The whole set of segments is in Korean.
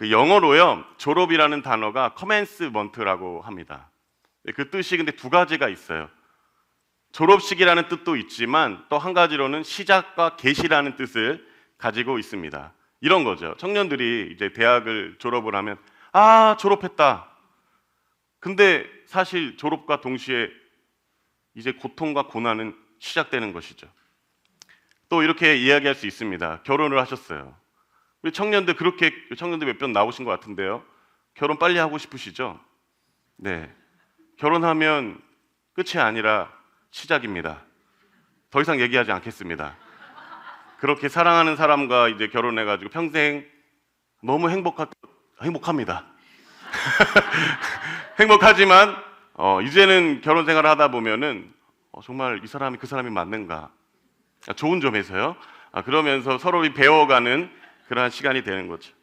그 영어로요, 졸업이라는 단어가 commencement라고 합니다. 그 뜻이 근데 두 가지가 있어요. 졸업식이라는 뜻도 있지만 또 한 가지로는 시작과 개시라는 뜻을 가지고 있습니다. 이런 거죠. 청년들이 이제 대학을 졸업을 하면 졸업했다. 근데 사실 졸업과 동시에 이제 고통과 고난은 시작되는 것이죠. 또 이렇게 이야기할 수 있습니다. 결혼을 하셨어요. 우리 청년들 청년들 몇 분 나오신 것 같은데요. 결혼 빨리 하고 싶으시죠? 네. 결혼하면 끝이 아니라 시작입니다. 더 이상 얘기하지 않겠습니다. 그렇게 사랑하는 사람과 이제 결혼해가지고 평생 너무 행복합니다. 행복하지만 이제는 결혼 생활을 하다 보면은 정말 이 사람이 그 사람이 맞는가? 좋은 점에서요. 그러면서 서로 배워가는 그러한 시간이 되는 거죠.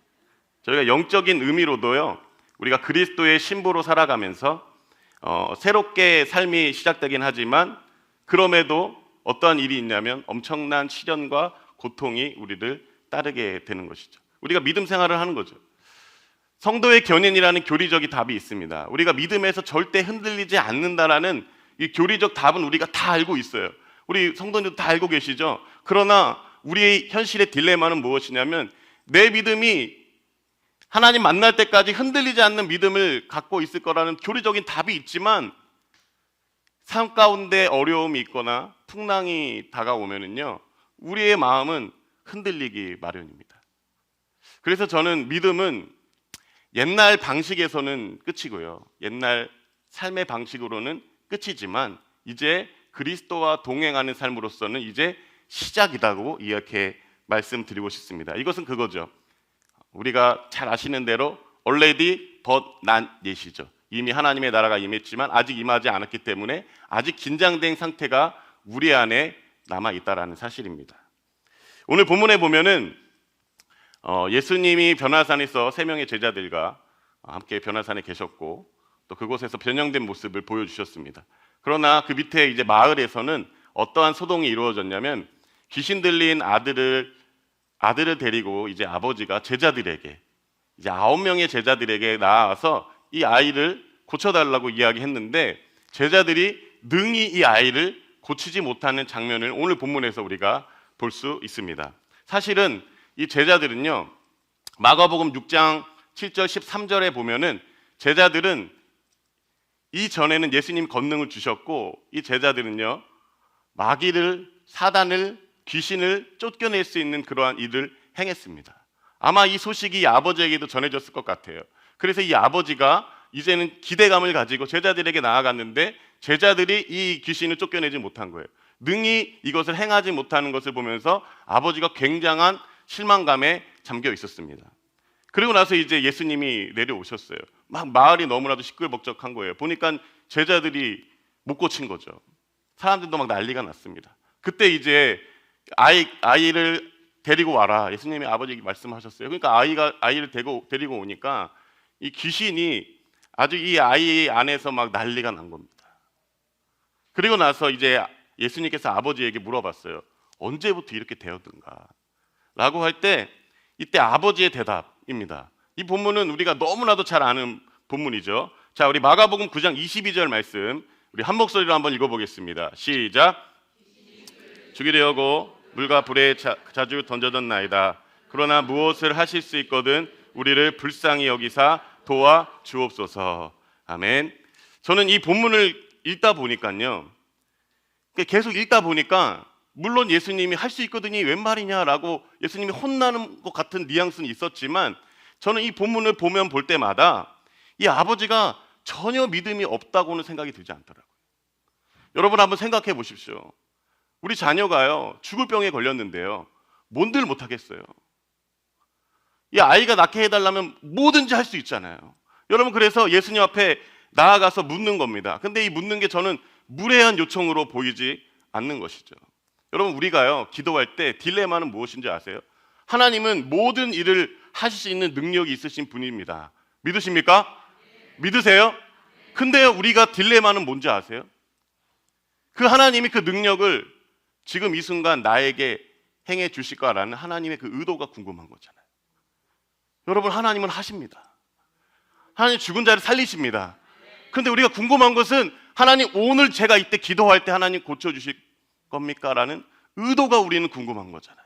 저희가 영적인 의미로도요, 우리가 그리스도의 신부로 살아가면서 새롭게 삶이 시작되긴 하지만 그럼에도 어떠한 일이 있냐면 엄청난 시련과 고통이 우리를 따르게 되는 것이죠. 우리가 믿음 생활을 하는 거죠. 성도의 견인이라는 교리적인 답이 있습니다. 우리가 믿음에서 절대 흔들리지 않는다라는 이 교리적 답은 우리가 다 알고 있어요. 우리 성도님도 다 알고 계시죠? 그러나 우리의 현실의 딜레마는 무엇이냐면 내 믿음이 하나님 만날 때까지 흔들리지 않는 믿음을 갖고 있을 거라는 교리적인 답이 있지만 삶 가운데 어려움이 있거나 풍랑이 다가오면은요, 우리의 마음은 흔들리기 마련입니다. 그래서 저는 믿음은 옛날 방식에서는 끝이고요, 옛날 삶의 방식으로는 끝이지만 이제 그리스도와 동행하는 삶으로서는 이제 시작이라고 이렇게 말씀드리고 싶습니다. 이것은 그거죠. 우리가 잘 아시는 대로 already but not yet이죠. 이미 하나님의 나라가 임했지만 아직 임하지 않았기 때문에 아직 긴장된 상태가 우리 안에 남아 있다라는 사실입니다. 오늘 본문에 보면은 예수님이 변화산에서 3명의 제자들과 함께 변화산에 계셨고 또 그곳에서 변형된 모습을 보여주셨습니다. 그러나 그 밑에 이제 마을에서는 어떠한 소동이 이루어졌냐면 귀신 들린 아들을 데리고 이제 아버지가 제자들에게 이제 9명의 제자들에게 나와서 이 아이를 고쳐달라고 이야기했는데 제자들이 능히 이 아이를 고치지 못하는 장면을 오늘 본문에서 우리가 볼 수 있습니다. 사실은 이 제자들은요, 마가복음 6장 7절 13절에 보면은 제자들은 이전에는 예수님 권능을 주셨고 이 제자들은요, 마귀를, 사단을, 귀신을 쫓겨낼 수 있는 그러한 일을 행했습니다. 아마 이 소식이 아버지에게도 전해졌을 것 같아요. 그래서 이 아버지가 이제는 기대감을 가지고 제자들에게 나아갔는데 제자들이 이 귀신을 쫓겨내지 못한 거예요. 능히 이것을 행하지 못하는 것을 보면서 아버지가 굉장한 실망감에 잠겨 있었습니다. 그리고 나서 이제 예수님이 내려오셨어요. 막 마을이 너무나도 시끌벅적한 거예요. 보니까 제자들이 못 고친 거죠. 사람들도 막 난리가 났습니다. 그때 이제 아이를 데리고 와라. 예수님이 아버지에게 말씀하셨어요. 그러니까 아이를 데리고 오니까 이 귀신이 아주 이 아이 안에서 막 난리가 난 겁니다. 그리고 나서 이제 예수님께서 아버지에게 물어봤어요. 언제부터 이렇게 되었던가? 라고 할 때 이때 아버지의 대답입니다. 이 본문은 우리가 너무나도 잘 아는 본문이죠. 자, 우리 마가복음 9장 22절 말씀 우리 한 목소리로 한번 읽어보겠습니다. 시작. 죽이려고 물과 불에 자주 던져던 나이다. 그러나 무엇을 하실 수 있거든 우리를 불쌍히 여기사 도와 주옵소서. 아멘. 저는 이 본문을 읽다 보니까요, 계속 읽다 보니까 물론 예수님이 할 수 있거든이 웬 말이냐라고 예수님이 혼나는 것 같은 뉘앙스는 있었지만 저는 이 본문을 보면 볼 때마다 이 아버지가 전혀 믿음이 없다고는 생각이 들지 않더라고요. 여러분 한번 생각해 보십시오. 우리 자녀가요, 죽을 병에 걸렸는데요, 뭔들 못하겠어요. 이 아이가 낫게 해달라면 뭐든지 할 수 있잖아요. 여러분, 그래서 예수님 앞에 나아가서 묻는 겁니다. 근데 이 묻는 게 저는 무례한 요청으로 보이지 않는 것이죠. 여러분, 우리가요, 기도할 때 딜레마는 무엇인지 아세요? 하나님은 모든 일을 하실 수 있는 능력이 있으신 분입니다. 믿으십니까? 믿으세요? 근데요, 우리가 딜레마는 뭔지 아세요? 그 하나님이 그 능력을 지금 이 순간 나에게 행해 주실까라는 하나님의 그 의도가 궁금한 거잖아요. 여러분, 하나님은 하십니다. 하나님 죽은 자를 살리십니다. 그런데 우리가 궁금한 것은 하나님 오늘 제가 이때 기도할 때 하나님 고쳐주실 겁니까? 라는 의도가 우리는 궁금한 거잖아요.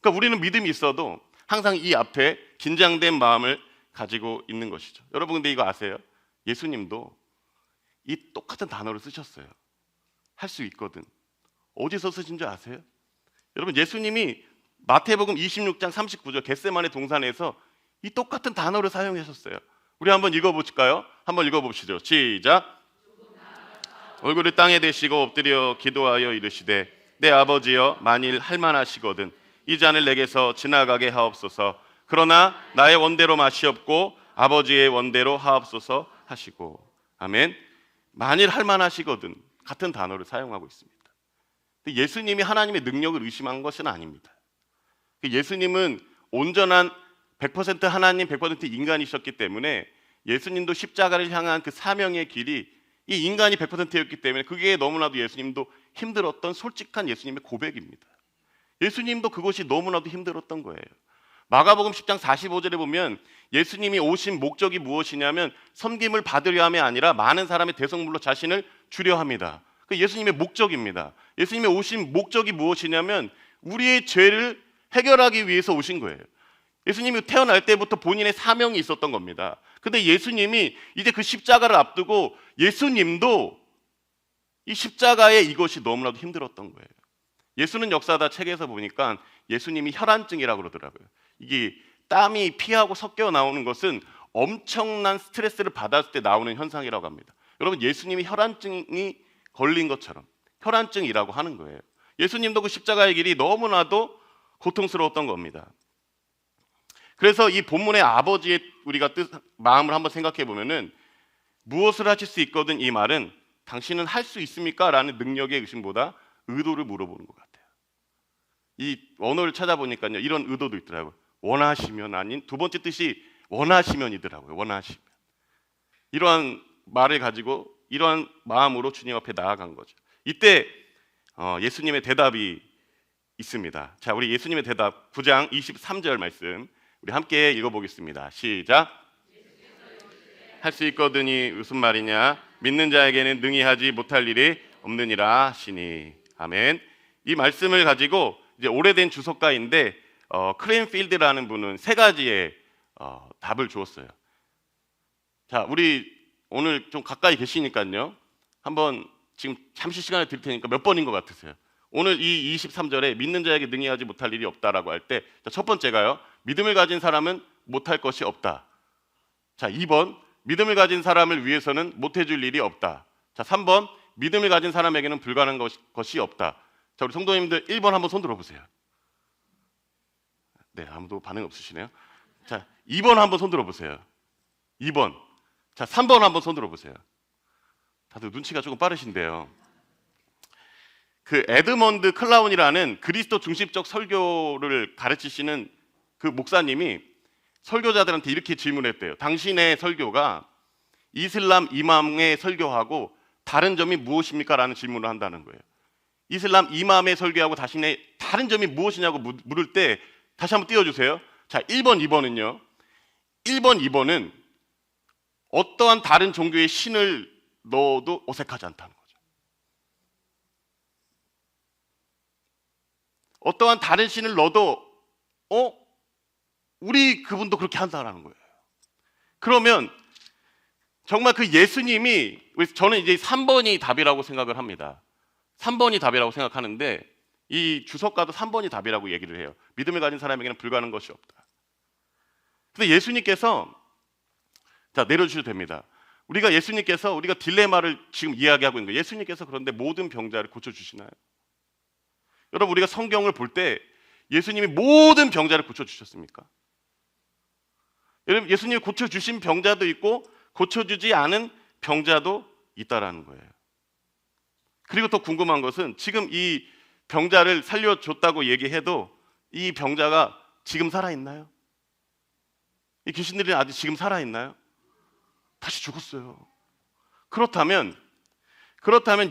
그러니까 우리는 믿음이 있어도 항상 이 앞에 긴장된 마음을 가지고 있는 것이죠. 여러분, 근데 이거 아세요? 예수님도 이 똑같은 단어를 쓰셨어요. 할 수 있거든. 어디서 쓰신 줄 아세요? 여러분, 예수님이 마태복음 26장 39절 겟세마네 동산에서 이 똑같은 단어를 사용하셨어요. 우리 한번 읽어보실까요? 한번 읽어보시죠. 시작. 얼굴을 땅에 대시고 엎드려 기도하여 이르시되 내 아버지여, 만일 할만하시거든 이 잔을 내게서 지나가게 하옵소서. 그러나 나의 원대로 마시옵고 아버지의 원대로 하옵소서 하시고. 아멘. 만일 할만하시거든, 같은 단어를 사용하고 있습니다. 예수님이 하나님의 능력을 의심한 것은 아닙니다. 예수님은 온전한 100% 하나님 100% 인간이셨기 때문에 예수님도 십자가를 향한 그 사명의 길이 이 인간이 100%였기 때문에 그게 너무나도 예수님도 힘들었던 솔직한 예수님의 고백입니다. 예수님도 그것이 너무나도 힘들었던 거예요. 마가복음 10장 45절에 보면 예수님이 오신 목적이 무엇이냐면 섬김을 받으려 함이 아니라 많은 사람의 대성물로 자신을 주려 합니다. 그 예수님의 목적입니다. 예수님의 오신 목적이 무엇이냐면 우리의 죄를 해결하기 위해서 오신 거예요. 예수님이 태어날 때부터 본인의 사명이 있었던 겁니다. 근데 예수님이 이제 그 십자가를 앞두고 예수님도 이 십자가의 이것이 너무나도 힘들었던 거예요. 예수는 역사다 책에서 보니까 예수님이 혈안증이라고 그러더라고요. 이게 땀이 피하고 섞여 나오는 것은 엄청난 스트레스를 받았을 때 나오는 현상이라고 합니다. 여러분, 예수님이 혈안증이 걸린 것처럼 혈안증이라고 하는 거예요. 예수님도 그 십자가의 길이 너무나도 고통스러웠던 겁니다. 그래서 이 본문의 아버지의 우리가 마음을 한번 생각해 보면은 무엇을 하실 수 있거든, 이 말은 당신은 할 수 있습니까? 라는 능력의 의심보다 의도를 물어보는 것 같아요. 이 언어를 찾아보니까요, 이런 의도도 있더라고요. 원하시면, 아닌 두 번째 뜻이 원하시면이더라고요. 원하시면. 이러한 말을 가지고 이러한 마음으로 주님 앞에 나아간 거죠. 이때 예수님의 대답이 있습니다. 자, 우리 예수님의 대답 9장 23절 말씀 우리 함께 읽어보겠습니다. 시작. 할 수 있거든이 무슨 말이냐? 믿는 자에게는 능히 하지 못할 일이 없느니라 하시니. 아멘. 이 말씀을 가지고 이제 오래된 주석가인데 크랜필드라는 분은 세 가지의 답을 주었어요. 자, 우리 오늘 좀 가까이 계시니까요, 한번 지금 잠시 시간을 드릴 테니까 몇 번인 것 같으세요? 오늘 이 23절에 믿는 자에게 능히 하지 못할 일이 없다라고 할 때, 첫 번째가요, 믿음을 가진 사람은 못할 것이 없다. 자, 2번, 믿음을 가진 사람을 위해서는 못해줄 일이 없다. 자, 3번, 믿음을 가진 사람에게는 불가능한 것이 없다. 자, 우리 성도님들 1번 한번 손 들어보세요. 네, 아무도 반응 없으시네요. 자, 2번 한번 손 들어보세요. 2번. 자, 3번 한번 손 들어보세요. 다들 눈치가 조금 빠르신데요. 그 에드먼드 클라운이라는 그리스도 중심적 설교를 가르치시는 그 목사님이 설교자들한테 이렇게 질문했대요. 당신의 설교가 이슬람 이맘의 설교하고 다른 점이 무엇입니까? 라는 질문을 한다는 거예요. 이슬람 이맘의 설교하고 자신의 다른 점이 무엇이냐고 물을 때 다시 한번 띄워주세요. 자, 1번, 2번은요. 1번, 2번은 어떠한 다른 종교의 신을 넣어도 어색하지 않다는 거죠. 어떠한 다른 신을 넣어도 우리 그분도 그렇게 한다라는 거예요. 그러면 정말 그 예수님이, 저는 이제 3번이 답이라고 생각을 합니다. 3번이 답이라고 생각하는데 이 주석가도 3번이 답이라고 얘기를 해요. 믿음을 가진 사람에게는 불가능한 것이 없다. 근데 예수님께서, 자, 내려주셔도 됩니다. 우리가 딜레마를 지금 이야기하고 있는 거예요. 예수님께서 그런데 모든 병자를 고쳐주시나요? 여러분, 우리가 성경을 볼 때 예수님이 모든 병자를 고쳐주셨습니까? 여러분, 예수님이 고쳐주신 병자도 있고 고쳐주지 않은 병자도 있다라는 거예요. 그리고 더 궁금한 것은 지금 이 병자를 살려줬다고 얘기해도 이 병자가 지금 살아있나요? 이 귀신들이 아직 지금 살아있나요? 다시 죽었어요. 그렇다면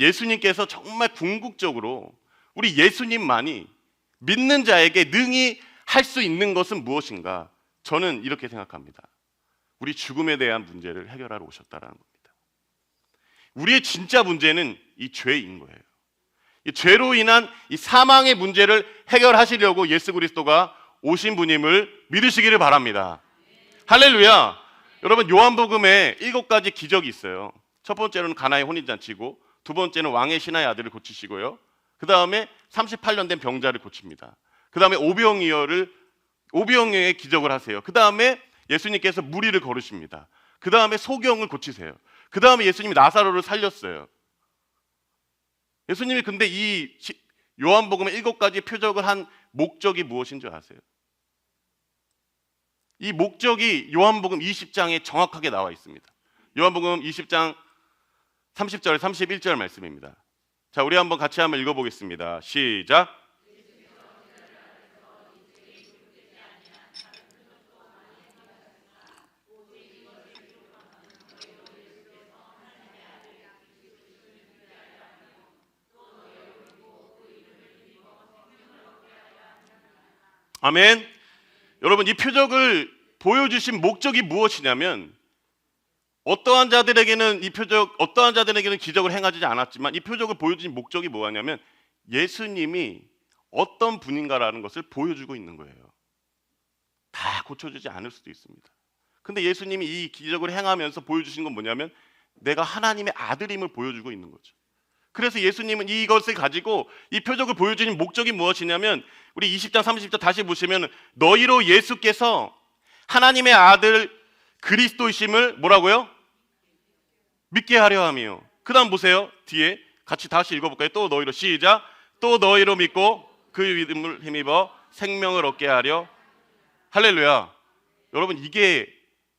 예수님께서 정말 궁극적으로 우리 예수님만이 믿는 자에게 능히 할 수 있는 것은 무엇인가? 저는 이렇게 생각합니다. 우리 죽음에 대한 문제를 해결하러 오셨다라는 겁니다. 우리의 진짜 문제는 이 죄인 거예요. 이 죄로 인한 이 사망의 문제를 해결하시려고 예수 그리스도가 오신 분임을 믿으시기를 바랍니다. 할렐루야. 여러분, 요한복음에 7가지 기적이 있어요. 첫 번째로는 가나의 혼인잔치고, 두 번째는 왕의 신하의 아들을 고치시고요, 그 다음에 38년 된 병자를 고칩니다. 그 다음에 오병이어의 기적을 하세요. 그 다음에 예수님께서 무리를 걸으십니다. 그 다음에 소경을 고치세요. 그 다음에 예수님이 나사로를 살렸어요. 예수님이 근데 이 요한복음의 7가지 표적을 한 목적이 무엇인 줄 아세요? 이 목적이 요한복음 20장에 정확하게 나와 있습니다. 요한복음 20장 30절 31절 말씀입니다. 자, 우리 한번 같이 한번 읽어보겠습니다. 시작. 아멘. 여러분, 이 표적을 보여주신 목적이 무엇이냐면, 어떠한 자들에게는 기적을 행하지 않았지만 이 표적을 보여주신 목적이 뭐냐면 예수님이 어떤 분인가라는 것을 보여주고 있는 거예요. 다 고쳐주지 않을 수도 있습니다. 근데 예수님이 이 기적을 행하면서 보여주신 건 뭐냐면 내가 하나님의 아들임을 보여주고 있는 거죠. 그래서 예수님은 이것을 가지고 이 표적을 보여주신 목적이 무엇이냐면, 우리 20장 30절 다시 보시면 너희로 예수께서 하나님의 아들 그리스도이심을 뭐라고요? 믿게 하려 함이요. 그 다음 보세요. 뒤에 같이 다시 읽어볼까요? 또 너희로, 시작. 또 너희로 믿고 그 믿음을 힘입어 생명을 얻게 하려. 할렐루야. 여러분, 이게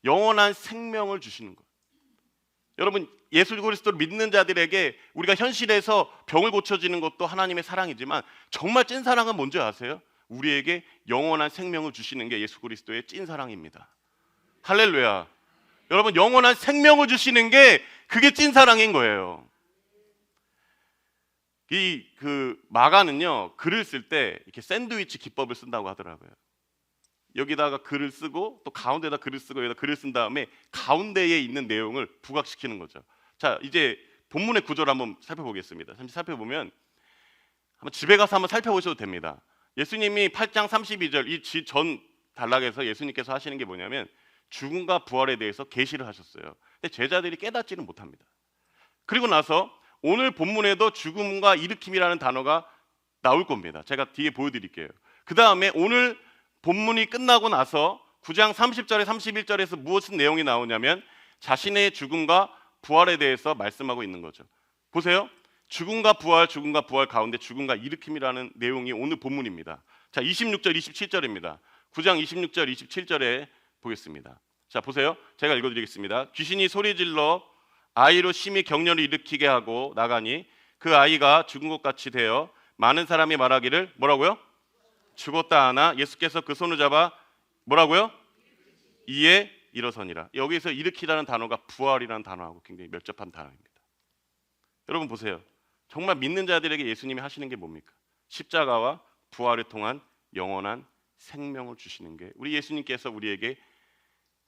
영원한 생명을 주시는 거예요. 여러분, 예수 그리스도를 믿는 자들에게 우리가 현실에서 병을 고쳐지는 것도 하나님의 사랑이지만 정말 찐 사랑은 뭔지 아세요? 우리에게 영원한 생명을 주시는 게 예수 그리스도의 찐 사랑입니다. 할렐루야. 여러분, 영원한 생명을 주시는 게 그게 찐 사랑인 거예요. 마가는요, 글을 쓸 때 이렇게 샌드위치 기법을 쓴다고 하더라고요. 여기다가 글을 쓰고 또 가운데다 글을 쓰고 여기다 글을 쓴 다음에 가운데에 있는 내용을 부각시키는 거죠. 자, 이제 본문의 구조를 한번 살펴보겠습니다. 잠시 살펴보면 한번 집에 가서 한번 살펴보셔도 됩니다. 예수님이 8장 32절 이 전 단락에서 예수님께서 하시는 게 뭐냐면 죽음과 부활에 대해서 계시를 하셨어요. 근데 제자들이 깨닫지는 못합니다. 그리고 나서 오늘 본문에도 죽음과 일으킴이라는 단어가 나올 겁니다. 제가 뒤에 보여드릴게요. 그 다음에 오늘 본문이 끝나고 나서 9장 30절에 31절에서 무슨 내용이 나오냐면 자신의 죽음과 부활에 대해서 말씀하고 있는 거죠. 보세요. 죽음과 부활 가운데 죽음과 일으킴이라는 내용이 오늘 본문입니다. 자, 26절, 27절입니다. 9장 26절, 27절에 보겠습니다. 자, 보세요. 제가 읽어드리겠습니다. 귀신이 소리질러 아이로 심히 격려를 일으키게 하고 나가니 그 아이가 죽은 것 같이 되어 많은 사람이 말하기를 뭐라고요? 죽었다 하나 예수께서 그 손을 잡아 뭐라고요? 이에 일어서니라. 여기서 일으키라는 단어가 부활이라는 단어하고 굉장히 밀접한 단어입니다. 여러분 보세요. 정말 믿는 자들에게 예수님이 하시는 게 뭡니까? 십자가와 부활을 통한 영원한 생명을 주시는 게 우리 예수님께서 우리에게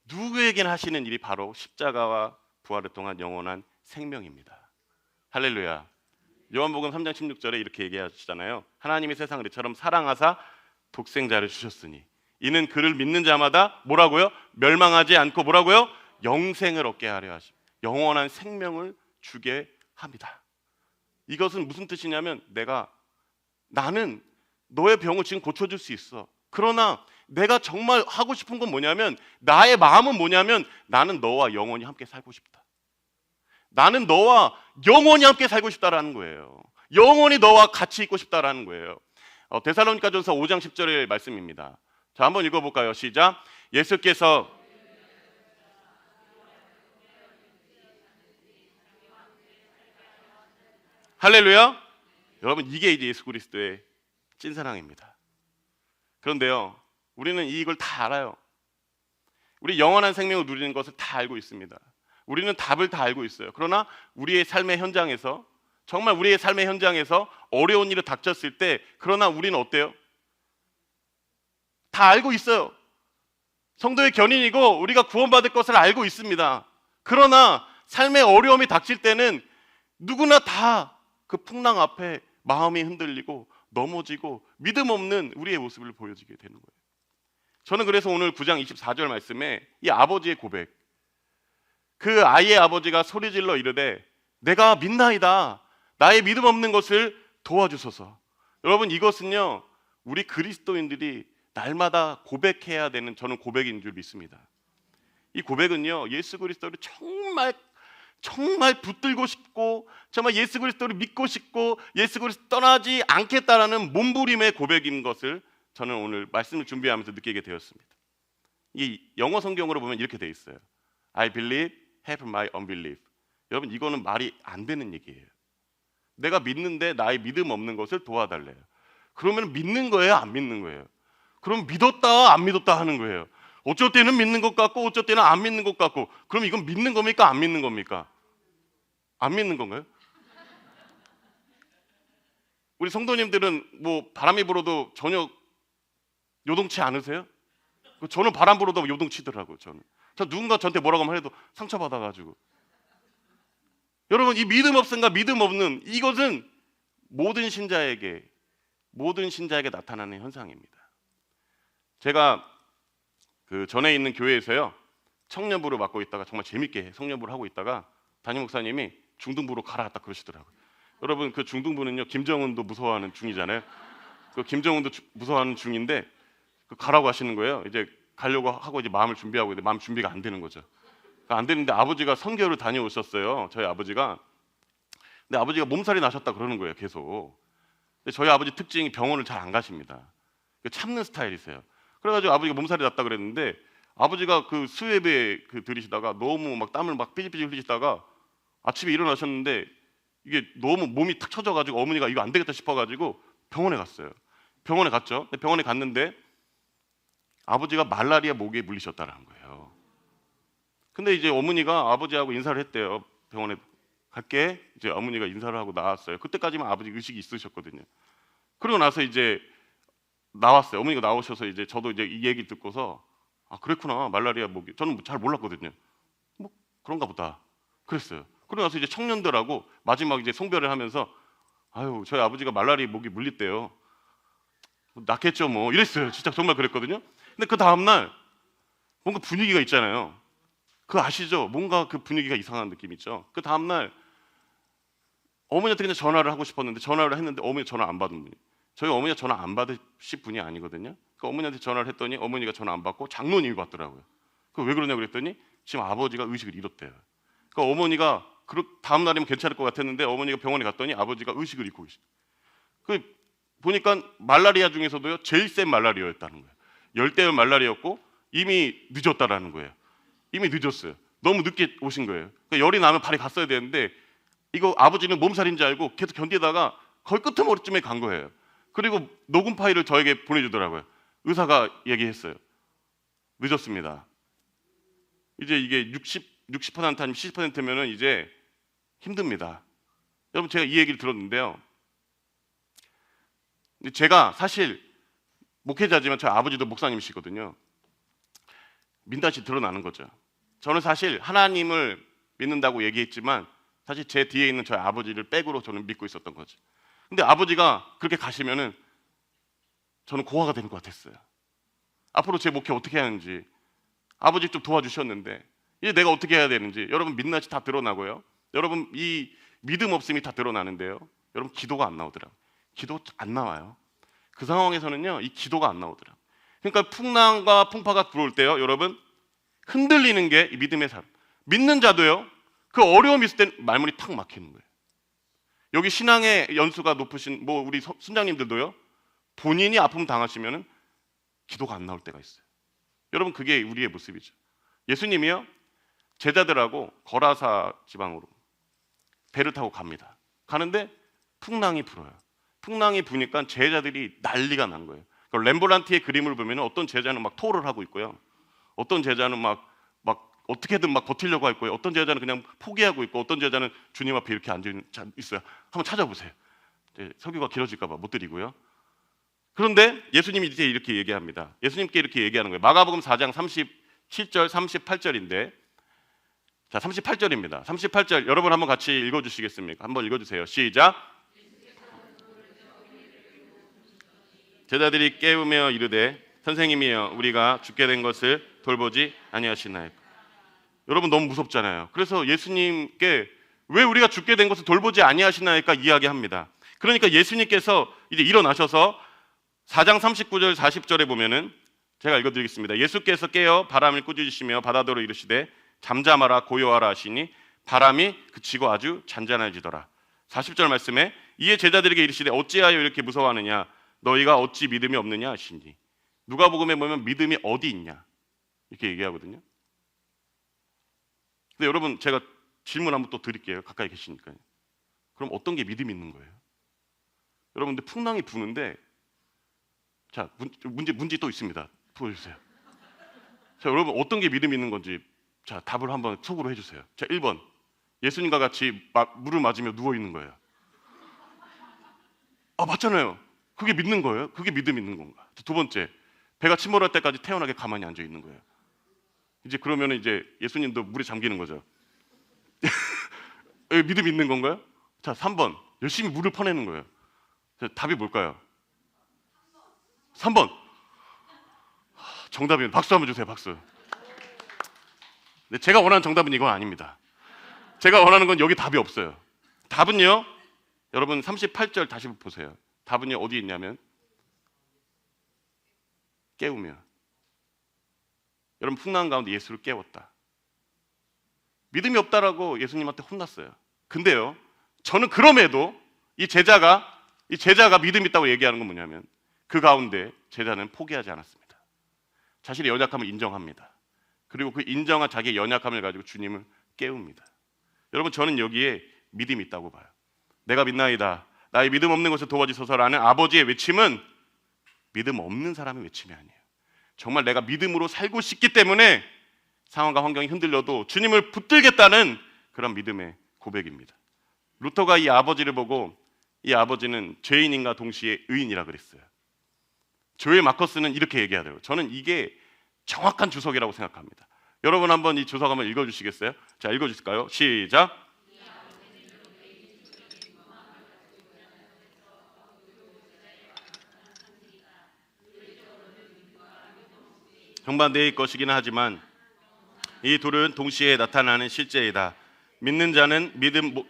누구에게나 하시는 일이 바로 십자가와 부활을 통한 영원한 생명입니다. 할렐루야. 요한복음 3장 16절에 이렇게 얘기하시잖아요. 하나님이 세상을 이처럼 사랑하사 독생자를 주셨으니 이는 그를 믿는 자마다 뭐라고요? 멸망하지 않고 뭐라고요? 영생을 얻게 하려 하심. 영원한 생명을 주게 합니다. 이것은 무슨 뜻이냐면 나는 너의 병을 지금 고쳐줄 수 있어. 그러나 내가 정말 하고 싶은 건 뭐냐면 나의 마음은 뭐냐면 나는 너와 영원히 함께 살고 싶다. 나는 너와 영원히 함께 살고 싶다라는 거예요. 영원히 너와 같이 있고 싶다라는 거예요. 데살로니가전서 5장 10절의 말씀입니다. 자, 한번 읽어볼까요? 시작. 예수께서 할렐루야. 여러분, 이게 이제 예수 그리스도의 찐사랑입니다. 그런데요, 우리는 이걸 다 알아요. 우리 영원한 생명을 누리는 것을 다 알고 있습니다. 우리는 답을 다 알고 있어요. 그러나 우리의 삶의 현장에서 정말 우리의 삶의 현장에서 어려운 일이 닥쳤을 때 그러나 우리는 어때요? 다 알고 있어요. 성도의 견인이고 우리가 구원받을 것을 알고 있습니다. 그러나 삶의 어려움이 닥칠 때는 누구나 다 그 풍랑 앞에 마음이 흔들리고 넘어지고 믿음 없는 우리의 모습을 보여지게 되는 거예요. 저는 그래서 오늘 9장 24절 말씀에 이 아버지의 고백, 그 아이의 아버지가 소리질러 이르되 내가 믿나이다. 나의 믿음 없는 것을 도와주소서. 여러분, 이것은요 우리 그리스도인들이 날마다 고백해야 되는, 저는 고백인 줄 믿습니다. 이 고백은요 예수 그리스도를 정말 붙들고 싶고 정말 예수 그리스도를 믿고 싶고 예수 그리스도 떠나지 않겠다라는 몸부림의 고백인 것을 저는 오늘 말씀을 준비하면서 느끼게 되었습니다. 이 영어 성경으로 보면 이렇게 돼 있어요. I believe, help my unbelief. 여러분, 이거는 말이 안 되는 얘기예요. 내가 믿는데 나의 믿음 없는 것을 도와달래요. 그러면 믿는 거예요, 안 믿는 거예요? 그럼 믿었다 안 믿었다 하는 거예요. 어쩔 때는 믿는 것 같고 어쩔 때는 안 믿는 것 같고. 그럼 이건 믿는 겁니까, 안 믿는 겁니까? 안 믿는 건가요? 우리 성도님들은 뭐 바람이 불어도 전혀 요동치 않으세요? 저는 바람 불어도 요동치더라고요. 저 누군가 저한테 뭐라고 해도 상처받아가지고. 여러분, 이 믿음 없음과 믿음 없는 이것은 모든 신자에게 나타나는 현상입니다. 제가 그 전에 있는 교회에서요 청년부를 맡고 있다가 정말 재밌게 성년부를 하고 있다가 담임 목사님이 중등부로 가라 딱 그러시더라고요. 여러분, 그 중등부는요 김정은도 무서워하는 중이잖아요. 그 김정은도 무서워하는 중인데 그 가라고 하시는 거예요. 이제 가려고 하고 이제 마음을 준비하고 있는데 마음 준비가 안 되는 거죠. 안 되는데 아버지가 선교를 다녀오셨어요. 저희 아버지가. 근데 아버지가 몸살이 나셨다 그러는 거예요, 계속. 근데 저희 아버지 특징이 병원을 잘 안 가십니다. 참는 스타일이세요. 그래가지고 아버지가 몸살이 났다 그랬는데 아버지가 그 수협에 들이시다가 너무 막 땀을 막 삐질삐질 흘리시다가 아침에 일어나셨는데 이게 너무 몸이 탁 쳐져가지고 어머니가 이거 안 되겠다 싶어가지고 병원에 갔어요. 병원에 갔죠. 병원에 갔는데 아버지가 말라리아 모기에 물리셨다는 거예요. 근데 이제 어머니가 아버지하고 인사를 했대요. 병원에 갈게. 이제 어머니가 인사를 하고 나왔어요. 그때까지만 아버지 의식이 있으셨거든요. 그러고 나서 이제 나왔어요. 어머니가 나오셔서 이제 저도 이제 이 얘기 듣고서 아, 그랬구나, 말라리아 모기. 저는 잘 몰랐거든요. 뭐 그런가 보다 그랬어요. 그러고 나서 이제 청년들하고 마지막 이제 송별을 하면서 아유, 저희 아버지가 말라리아 모기 물렸대요. 낫겠죠 뭐 이랬어요. 진짜 정말 그랬거든요. 근데 그 다음날 뭔가 분위기가 있잖아요. 그거 아시죠? 뭔가 그 분위기가 이상한 느낌 있죠. 그 다음날 어머니한테 그냥 전화를 하고 싶었는데 전화를 했는데 어머니 전화 안 받은 분이, 저희 어머니가 전화 안 받으실 분이 아니거든요. 그 어머니한테 전화를 했더니 어머니가 전화 안 받고 장로님이 받더라고요. 그 왜 그러냐고 그랬더니 지금 아버지가 의식을 잃었대요. 그 어머니가 다음 날이면 괜찮을 것 같았는데 어머니가 병원에 갔더니 아버지가 의식을 잃고 계시죠. 그 보니까 말라리아 중에서도요 제일 센 말라리아였다는 거예요. 열대의 말라리아였고 이미 늦었다라는 거예요. 이미 늦었어요. 너무 늦게 오신 거예요. 그러니까 열이 나면 발이 갔어야 되는데 이거 아버지는 몸살인지 알고 계속 견디다가 거의 끄트머리쯤에 간 거예요. 그리고 녹음 파일을 저에게 보내주더라고요. 의사가 얘기했어요. 늦었습니다. 이제 이게 60% 아니면 70%면은 이제 힘듭니다. 여러분, 제가 이 얘기를 들었는데요. 제가 사실 목회자지만 저희 아버지도 목사님이시거든요. 민낯이 드러나는 거죠. 저는 사실 하나님을 믿는다고 얘기했지만 사실 제 뒤에 있는 저희 아버지를 백으로 저는 믿고 있었던 거죠. 근데 아버지가 그렇게 가시면은 저는 고아가 되는 것 같았어요. 앞으로 제 목회 어떻게 해야 하는지 아버지 좀 도와주셨는데 이제 내가 어떻게 해야 되는지 여러분 민낯이 다 드러나고요. 여러분 이 믿음 없음이 다 드러나는데요. 여러분 기도가 안 나오더라고요. 기도 안 나와요. 그 상황에서는요 이 기도가 안 나오더라고요. 그러니까 풍랑과 풍파가 들어올 때요 여러분 흔들리는 게 이 믿음의 삶. 믿는 자도요 그 어려움이 있을 땐 말문이 탁 막히는 거예요. 여기 신앙의 연수가 높으신 뭐 우리 순장님들도요 본인이 아픔 당하시면은 기도가 안 나올 때가 있어요. 여러분 그게 우리의 모습이죠. 예수님이요 제자들하고 거라사 지방으로 배를 타고 갑니다. 가는데 풍랑이 불어요. 풍랑이 부니까 제자들이 난리가 난 거예요. 렘브란트의 그림을 보면 어떤 제자는 막 토를 하고 있고요. 어떤 제자는 막 어떻게든 막 버티려고 할 거예요. 어떤 제자는 그냥 포기하고 있고 어떤 제자는 주님 앞에 이렇게 앉아 있어요. 한번 찾아보세요. 설교가 길어질까 봐 못 드리고요. 그런데 예수님이 이제 이렇게 얘기합니다. 예수님께 이렇게 얘기하는 거예요. 마가복음 4장 37절, 38절인데, 자, 38절입니다. 38절 여러분 한번 같이 읽어주시겠습니까? 한번 읽어주세요. 시작. 제자들이 깨우며 이르되 선생님이여 우리가 죽게 된 것을 돌보지 아니하시나이까. 여러분 너무 무섭잖아요. 그래서 예수님께 왜 우리가 죽게 된 것을 돌보지 아니하시나이까 이야기합니다. 그러니까 예수님께서 이제 일어나셔서 4장 39절 40절에 보면은 제가 읽어드리겠습니다. 예수께서 깨어 바람을 꾸짖으시며 바다도로 이르시되 잠잠하라 고요하라 하시니 바람이 그치고 아주 잔잔해지더라. 40절 말씀에 이에 제자들에게 이르시되 어찌하여 이렇게 무서워하느냐 너희가 어찌 믿음이 없느냐 하시니. 누가복음에 보면 믿음이 어디 있냐 이렇게 얘기하거든요. 근데 여러분 제가 질문 한번 또 드릴게요. 가까이 계시니까요. 그럼 어떤 게 믿음이 있는 거예요? 여러분들 풍랑이 부는데, 자, 문제 또 있습니다. 보여주세요. 자, 여러분 어떤 게 믿음이 있는 건지, 자, 답을 한번 속으로 해주세요. 자, 1번 예수님과 같이 물을 맞으며 누워 있는 거예요. 아, 맞잖아요. 그게 믿는 거예요? 그게 믿음 있는 건가? 두 번째, 배가 침몰할 때까지 태연하게 가만히 앉아 있는 거예요. 이제 그러면 이제 예수님도 물에 잠기는 거죠. 믿음 있는 건가요? 자, 3번 열심히 물을 퍼내는 거예요. 자, 답이 뭘까요? 3번. 정답이에요. 박수 한번 주세요. 박수. 근데 제가 원하는 정답은 이건 아닙니다. 제가 원하는 건 여기 답이 없어요. 답은요, 여러분 38절 다시 보세요. 답은요 어디 있냐면 깨우며. 여러분 풍랑 가운데 예수를 깨웠다. 믿음이 없다라고 예수님한테 혼났어요. 근데요, 저는 그럼에도 이 제자가 믿음 있다고 얘기하는 건 뭐냐면 그 가운데 제자는 포기하지 않았습니다. 자신의 연약함을 인정합니다. 그리고 그 인정한 자기의 연약함을 가지고 주님을 깨웁니다. 여러분 저는 여기에 믿음이 있다고 봐요. 내가 믿나이다 나의 믿음 없는 것을 도와주소서라는 아버지의 외침은 믿음 없는 사람의 외침이 아니에요. 정말 내가 믿음으로 살고 싶기 때문에 상황과 환경이 흔들려도 주님을 붙들겠다는 그런 믿음의 고백입니다. 루터가 이 아버지를 보고 이 아버지는 죄인인과 동시에 의인이라 그랬어요. 조엘 마커스는 이렇게 얘기하더라고요. 저는 이게 정확한 주석이라고 생각합니다. 여러분 한번 이 주석 한번 읽어주시겠어요? 자, 읽어주실까요? 시작. 정반대의 것이기는 하지만 이 둘은 동시에 나타나는 실제이다. 믿는 자는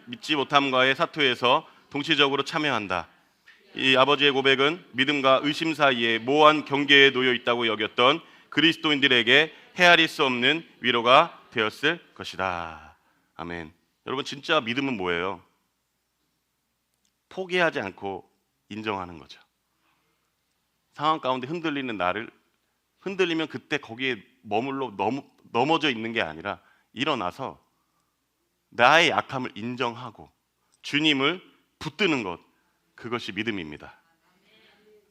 믿지 못함과의 사투에서 동시적으로 참여한다. 이 아버지의 고백은 믿음과 의심 사이에 모호한 경계에 놓여 있다고 여겼던 그리스도인들에게 헤아릴 수 없는 위로가 되었을 것이다. 아멘. 여러분 진짜 믿음은 뭐예요? 포기하지 않고 인정하는 거죠. 상황 가운데 흔들리는 나를 흔들리면 그때 거기에 넘어져 있는 게 아니라 일어나서 나의 약함을 인정하고 주님을 붙드는 것, 그것이 믿음입니다.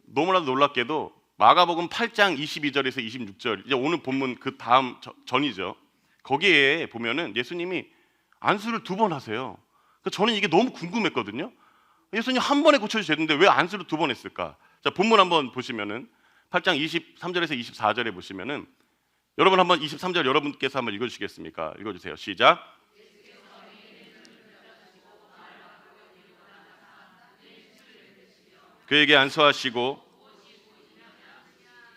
너무나도 놀랍게도 마가복음 8장 22절에서 26절, 이제 오늘 본문 그 다음 전이죠. 거기에 보면은 예수님이 안수를 2번 하세요. 저는 이게 너무 궁금했거든요. 예수님 한 번에 고쳐주셔야 되는데 왜 안수를 2번 했을까? 자, 본문 한번 보시면은 8장 23절에서 24절에 보시면은 여러분 한번 23절 여러분께서 한번 읽어주시겠습니까? 읽어주세요. 시작. 그에게 안수하시고,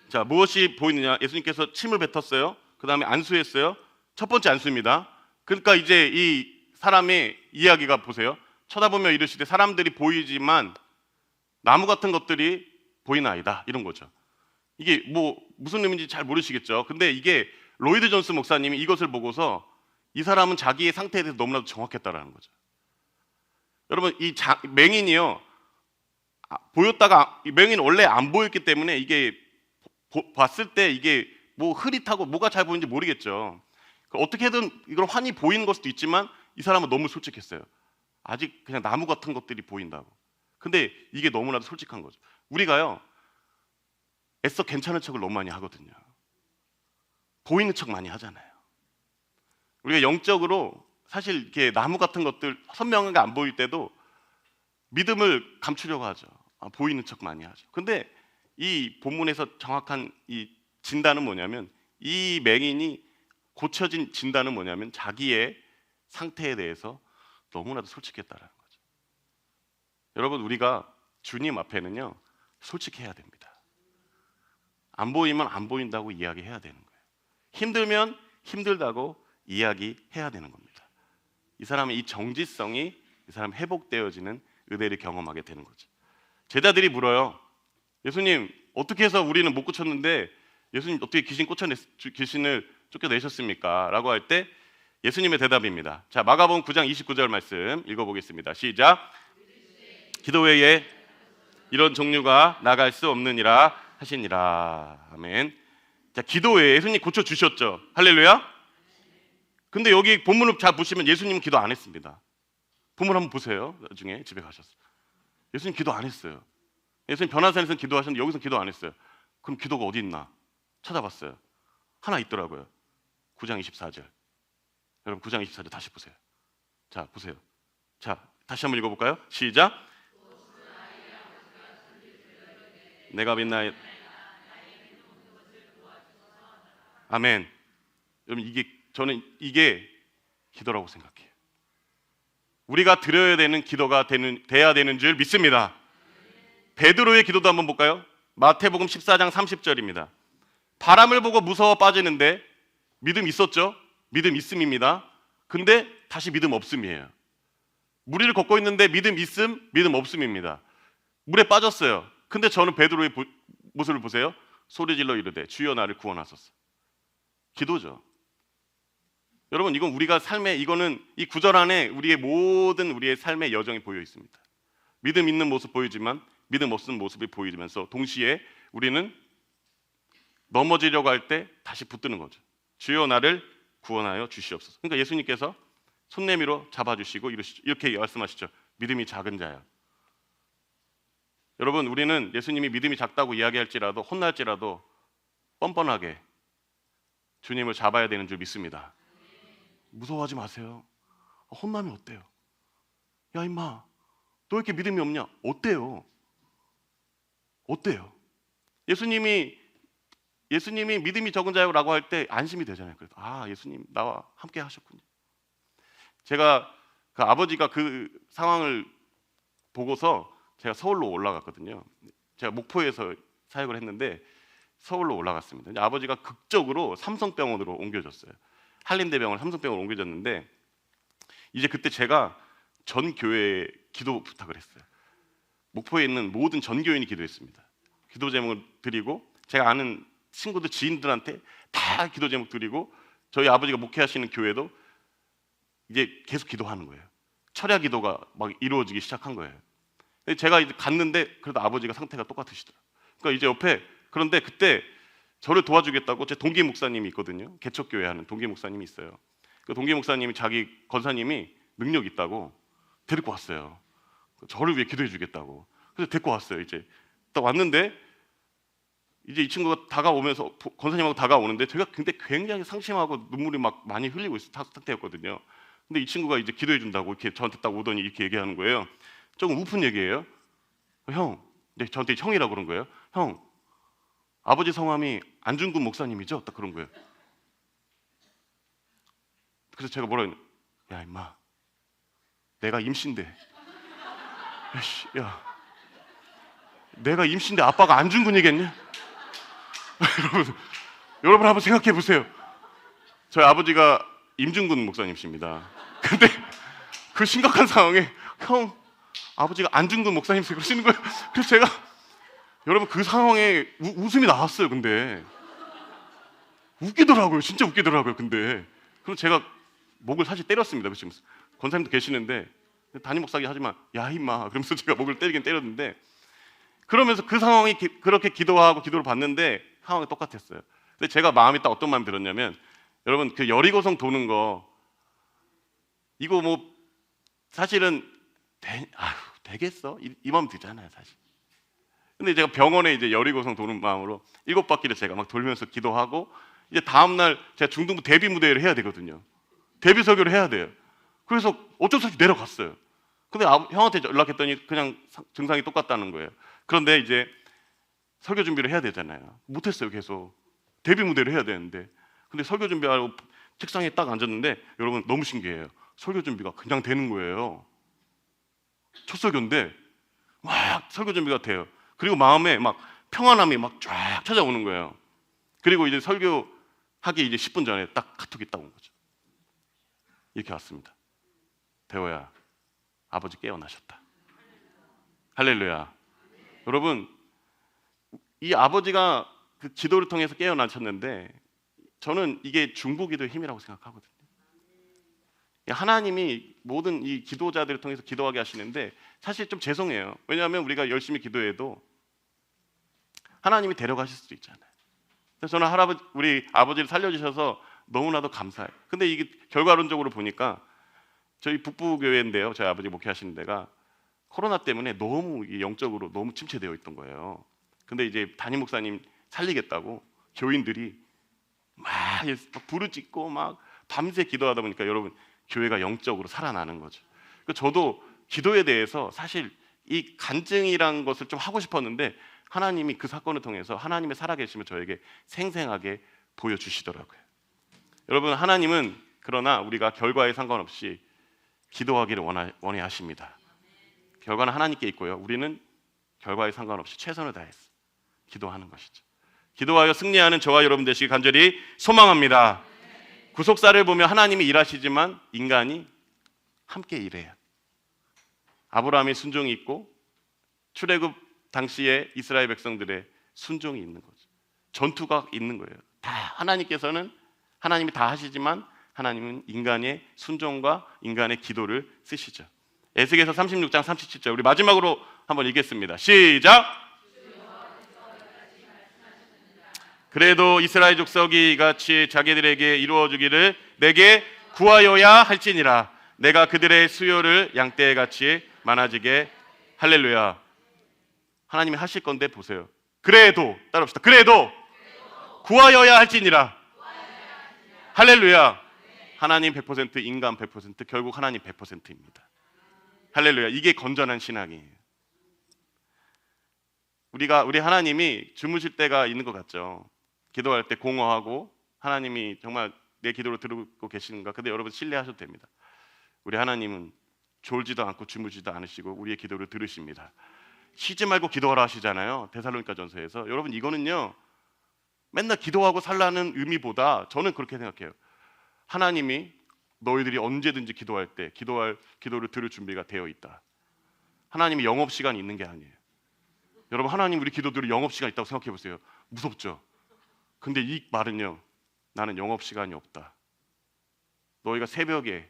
자, 무엇이 보이느냐? 예수님께서 침을 뱉었어요. 그 다음에 안수했어요. 첫 번째 안수입니다. 그러니까 이제 이 사람의 이야기가 보세요. 쳐다보며 이르시되 사람들이 보이지만 나무 같은 것들이 보이나이다, 이런 거죠. 이게 뭐 무슨 의미인지 잘 모르시겠죠. 근데 이게 로이드 존스 목사님이 이것을 보고서 이 사람은 자기의 상태에 대해서 너무나도 정확했다라는 거죠. 여러분 이 맹인이요, 보였다가 맹인 원래 안 보였기 때문에 이게 봤을 때 이게 뭐 흐릿하고 뭐가 잘 보이는지 모르겠죠. 어떻게든 이걸 환히 보이는 걸 수도 있지만 이 사람은 너무 솔직했어요. 아직 그냥 나무 같은 것들이 보인다고. 근데 이게 너무나도 솔직한 거죠. 우리가요 애써 괜찮은 척을 너무 많이 하거든요. 보이는 척 많이 하잖아요. 우리가 영적으로 사실 이렇게 나무 같은 것들 선명하게 안 보일 때도 믿음을 감추려고 하죠. 보이는 척 많이 하죠. 근데 이 본문에서 정확한 이 진단은 뭐냐면, 이 맹인이 고쳐진 진단은 뭐냐면 자기의 상태에 대해서 너무나도 솔직했다라는 거죠. 여러분, 우리가 주님 앞에는요 솔직해야 됩니다. 안 보이면 안 보인다고 이야기해야 되는 거예요. 힘들면 힘들다고 이야기해야 되는 겁니다. 이 사람의 이 정지성이 이 사람 회복되어지는 은혜를 경험하게 되는 거죠. 제자들이 물어요. 예수님, 어떻게 해서 우리는 못 고쳤는데 예수님 어떻게 귀신을 쫓겨내셨습니까? 라고 할 때 예수님의 대답입니다. 자, 마가복음 9장 29절 말씀 읽어보겠습니다. 시작. 기도 외에 이런 종류가 나갈 수 없느니라 하시니라. 아멘. 자, 기도 외에 예수님 고쳐주셨죠. 할렐루야. 근데 여기 본문을 잘 보시면 예수님은 기도 안 했습니다. 본문 한번 보세요. 나중에 집에 가셔서 예수님 기도 안 했어요. 예수님 변화산에서는 기도하셨는데 여기서 기도 안 했어요. 그럼 기도가 어디 있나 찾아봤어요. 하나 있더라고요. 9장 24절. 여러분 9장 24절 다시 보세요. 자, 보세요. 자, 다시 한번 읽어볼까요? 시작. 내가 믿나이다. 아멘. 여러분, 저는 이게 기도라고 생각해요. 우리가 드려야 되는 기도가 돼야 되는 줄 믿습니다. 베드로의 기도도 한번 볼까요? 마태복음 14장 30절입니다. 바람을 보고 무서워 빠지는데 믿음 있었죠? 믿음 있음입니다. 근데 다시 믿음 없음이에요. 무리를 걷고 있는데 믿음 있음, 믿음 없음입니다. 물에 빠졌어요. 근데 저는 베드로의 모습을 보세요. 소리질러 이르되 주여 나를 구원하소서. 기도죠. 여러분, 이건 우리가 이거는 이 구절 안에 우리의 삶의 여정이 보여 있습니다. 믿음 있는 모습 보이지만 믿음 없는 모습이 보이면서 동시에 우리는 넘어지려고 할 때 다시 붙드는 거죠. 주여 나를 구원하여 주시옵소서. 그러니까 예수님께서 손내밀어 잡아주시고 이렇게 말씀하시죠. 믿음이 작은 자야. 여러분, 우리는 예수님이 믿음이 작다고 이야기할지라도 혼날지라도 뻔뻔하게 주님을 잡아야 되는 줄 믿습니다. 무서워하지 마세요. 혼나면 어때요? 야 임마, 너 왜 이렇게 믿음이 없냐? 어때요? 예수님이 믿음이 적은 자라고 할 때 안심이 되잖아요. 그래서 예수님 나와 함께 하셨군요. 제가 그 아버지가 그 상황을 보고서 제가 서울로 올라갔거든요. 제가 목포에서 사역을 했는데 서울로 올라갔습니다. 이제 아버지가 극적으로 삼성병원으로 옮겨졌어요. 한림대병원 삼성병원으로 옮겨졌는데 이제 그때 제가 전 교회에 기도 부탁을 했어요. 목포에 있는 모든 전교인이 기도했습니다. 기도 제목을 드리고 제가 아는 친구들 지인들한테 다 기도 제목 드리고 저희 아버지가 목회하시는 교회도 이제 계속 기도하는 거예요. 철야 기도가 막 이루어지기 시작한 거예요. 제가 이제 갔는데 그래도 아버지가 상태가 똑같으시더라고요. 그러니까 이제 옆에, 그런데 그때 저를 도와주겠다고 제 동기 목사님이 있거든요. 개척교회 하는 동기 목사님이 있어요. 그 동기 목사님이 자기 권사님이 능력 있다고 데리고 왔어요. 저를 위해 기도해 주겠다고. 그래서 데리고 왔어요. 이제 딱 왔는데 이제 이 친구가 다가오면서 권사님하고 다가오는데 제가 근데 굉장히 상심하고 눈물이 막 많이 흘리고 있는 상태였거든요. 근데 이 친구가 이제 기도해 준다고 이렇게 저한테 딱 오더니 이렇게 얘기하는 거예요. 조금 우픈 얘기예요. 형, 저한테 형이라고 그런 거예요. 형, 아버지 성함이 안중근 목사님이죠? 딱 그런 거예요. 그래서 제가 뭐라 했냐? 야 임마, 내가 임신데. 야, 내가 임신데 아빠가 안중근이겠냐? 여러분 한번 생각해 보세요. 저희 아버지가 임중근 목사님이십니다. 근데 그 심각한 상황에 형, 아버지가 안중근 목사님이세요 그러시는 거예요. 그래서 제가 여러분 그 상황에 웃음이 나왔어요. 근데 웃기더라고요. 진짜 웃기더라고요. 근데 그럼 제가 목을 사실 때렸습니다. 지금 권사님도 계시는데 담임 목사기 하지만 야 임마 그러면서 제가 목을 때리긴 때렸는데, 그러면서 그 상황이 그렇게 기도하고 기도를 받는데 상황이 똑같았어요. 근데 제가 마음이 딱 어떤 마음이 들었냐면, 여러분 그 여리고성 도는 거 이거 뭐 사실은 되겠어? 이 마음 들잖아요 사실. 근데 제가 병원에 이제 여리고성 도는 마음으로 7바퀴를 제가 막 돌면서 기도하고, 이제 다음날 제가 중등부 데뷔 무대를 해야 되거든요. 데뷔 설교를 해야 돼요. 그래서 어쩔 수 없이 내려갔어요. 근데 형한테 연락했더니 그냥 증상이 똑같다는 거예요. 그런데 이제 설교 준비를 해야 되잖아요. 못했어요. 계속 데뷔 무대를 해야 되는데, 근데 설교 준비하고 책상에 딱 앉았는데 여러분 너무 신기해요. 설교 준비가 그냥 되는 거예요. 첫 설교인데 막 설교 준비가 돼요. 그리고 마음에 막 평안함이 막 쫙 찾아오는 거예요. 그리고 이제 설교하기 이제 10분 전에 딱 카톡이 딱 온 거죠. 이렇게 왔습니다. 대호야, 아버지 깨어나셨다. 할렐루야. 여러분, 이 아버지가 그 기도를 통해서 깨어나셨는데 저는 이게 중보기도의 힘이라고 생각하거든요. 하나님이 모든 이 기도자들을 통해서 기도하게 하시는데 사실 좀 죄송해요. 왜냐하면 우리가 열심히 기도해도 하나님이 데려가실 수도 있잖아요. 그래서 저는 우리 아버지를 살려주셔서 너무나도 감사해요. 근데 이게 결과론적으로 보니까 저희 북부교회인데요, 저희 아버지 목회하시는 데가 코로나 때문에 너무 영적으로 너무 침체되어 있던 거예요. 근데 이제 담임 목사님 살리겠다고 교인들이 막 부르짖고 막 밤새 기도하다 보니까 여러분 교회가 영적으로 살아나는 거죠. 저도 기도에 대해서 사실 이 간증이란 것을 좀 하고 싶었는데 하나님이 그 사건을 통해서 하나님의 살아계심을 저에게 생생하게 보여주시더라고요. 여러분, 하나님은 그러나 우리가 결과에 상관없이 기도하기를 원해 하십니다. 결과는 하나님께 있고요, 우리는 결과에 상관없이 최선을 다해서 기도하는 것이죠. 기도하여 승리하는 저와 여러분 되시길 간절히 소망합니다. 구속사를 보면 하나님이 일하시지만 인간이 함께 일해요. 아브라함의 순종이 있고 출애굽 당시에 이스라엘 백성들의 순종이 있는 거죠. 전투가 있는 거예요. 다 하나님이 다 하시지만 하나님은 인간의 순종과 인간의 기도를 쓰시죠. 에스겔서 36장 37절 우리 마지막으로 한번 읽겠습니다. 시작! 그래도 이스라엘 족속이 같이 자기들에게 이루어주기를 내게 구하여야 할지니라. 내가 그들의 수요를 양떼에 같이 많아지게. 할렐루야. 하나님이 하실 건데 보세요. 그래도 따라합시다. 그래도 구하여야 할지니라. 할렐루야. 하나님 100%, 인간 100%, 결국 하나님 100%입니다. 할렐루야. 이게 건전한 신앙이에요. 우리 하나님이 주무실 때가 있는 것 같죠. 기도할 때 공허하고 하나님이 정말 내 기도를 들고 계시는가? 근데 여러분 신뢰하셔도 됩니다. 우리 하나님은 졸지도 않고 주무시지도 않으시고 우리의 기도를 들으십니다. 쉬지 말고 기도하라 하시잖아요. 데살로니가 전서에서. 여러분 이거는요, 맨날 기도하고 살라는 의미보다 저는 그렇게 생각해요. 하나님이 너희들이 언제든지 기도할 때 기도를 들을 준비가 되어 있다. 하나님이 영업시간이 있는 게 아니에요. 여러분, 하나님 우리 기도들이 영업시간 있다고 생각해 보세요. 무섭죠? 근데 이 말은요, 나는 영업시간이 없다. 너희가 새벽에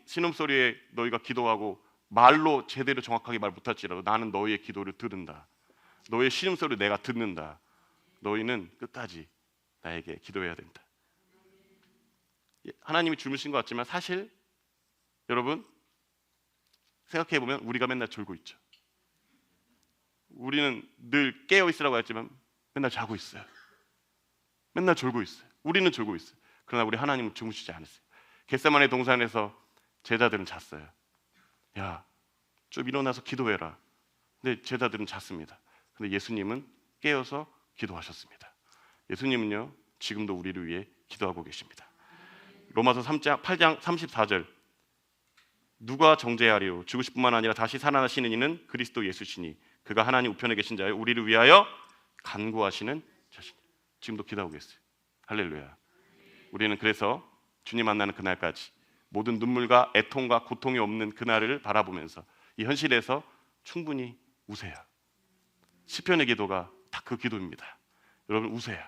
신음소리에 너희가 기도하고 말로 제대로 정확하게 말 못할지라도 나는 너희의 기도를 들은다. 너희의 신음소리를 내가 듣는다. 너희는 끝까지 나에게 기도해야 된다. 하나님이 주무신 것 같지만 사실 여러분 생각해보면 우리가 맨날 졸고 있죠. 우리는 늘 깨어있으라고 했지만 맨날 자고 있어요. 맨날 졸고 있어요. 우리는 졸고 있어요. 그러나 우리 하나님은 주무시지 않으세요. 겟세마네 동산에서 제자들은 잤어요. 야, 좀 일어나서 기도해라. 근데 제자들은 잤습니다. 근데 예수님은 깨어서 기도하셨습니다. 예수님은요, 지금도 우리를 위해 기도하고 계십니다. 로마서 8장 34절 누가 정죄하리요? 죽으실 뿐만 아니라 다시 살아나시는 이는 그리스도 예수시니 그가 하나님 우편에 계신 자여 우리를 위하여 간구하시는 자신. 지금도 기도하고 계세요. 할렐루야. 우리는 그래서 주님 만나는 그날까지 모든 눈물과 애통과 고통이 없는 그날을 바라보면서 이 현실에서 충분히 우세요. 시편의 기도가 다 그 기도입니다. 여러분 우세요.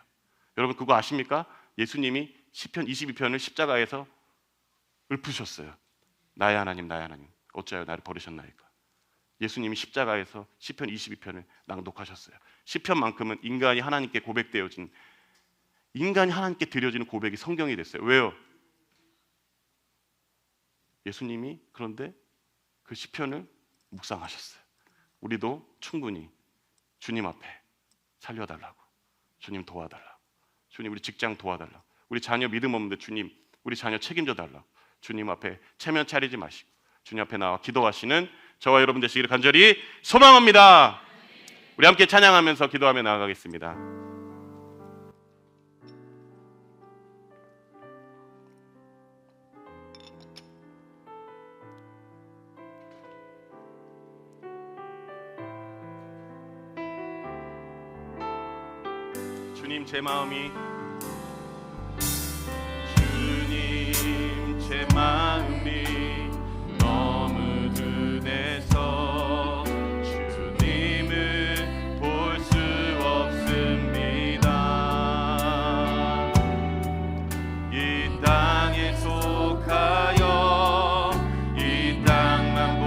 여러분 그거 아십니까? 예수님이 시편 22편을 십자가에서 읊으셨어요. 나의 하나님 나의 하나님 어찌하여 나를 버리셨나이까. 예수님이 십자가에서 시편 22편을 낭독하셨어요. 시편만큼은 인간이 하나님께 고백되어진, 인간이 하나님께 드려지는 고백이 성경이 됐어요. 왜요? 예수님이 그런데 그 시편을 묵상하셨어요. 우리도 충분히 주님 앞에 살려달라고, 주님 도와달라고, 주님 우리 직장 도와달라고, 우리 자녀 믿음 없는데 주님 우리 자녀 책임져 달라고, 주님 앞에 체면 차리지 마시고 주님 앞에 나와 기도하시는 저와 여러분 되시기를 간절히 소망합니다. 우리 함께 찬양하면서 기도하며 나아가겠습니다. 주님 제 마음이 주님 제 마음이 너무 둔해서 주님을 볼 수 없습니다. 이 땅에 속하여 이 땅만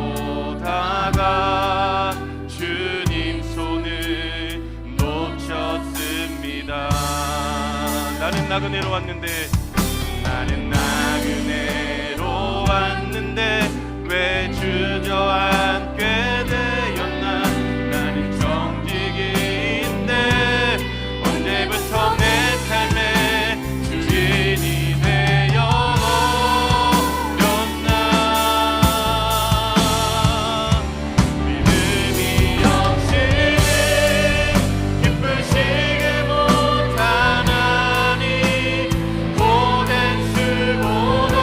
보다가 주님 손을 놓쳤습니다. 나는 나그네로 왔는데 왜 주저앉게 되었나. 나는 정직인데 언제부터 내 삶의 주인이 되어버렸나. 믿음이 없이는 기쁘시게 못하나니 고된 수고도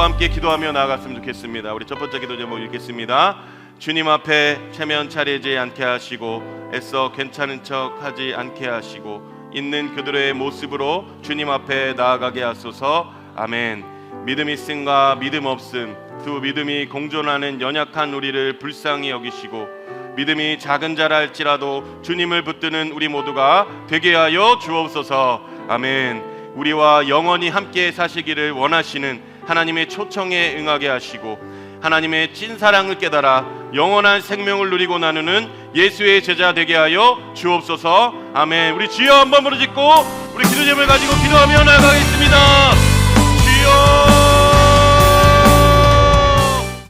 함께 기도하며 나아갔으면 좋겠습니다. 우리 첫 번째 기도 제목 읽겠습니다. 주님 앞에 체면 차리지 않게 하시고 애써 괜찮은 척 하지 않게 하시고 있는 그들의 모습으로 주님 앞에 나아가게 하소서. 아멘. 믿음 있음과 믿음 없음 두 믿음이 공존하는 연약한 우리를 불쌍히 여기시고 믿음이 작은 자라 할지라도 주님을 붙드는 우리 모두가 되게 하여 주옵소서. 아멘. 우리와 영원히 함께 사시기를 원하시는 하나님의 초청에 응하게 하시고 하나님의 찐사랑을 깨달아 영원한 생명을 누리고 나누는 예수의 제자 되게 하여 주옵소서. 아멘. 우리 주여 한번 부르짖고 우리 기도 제목을 가지고 기도하며 나아가겠습니다. 주여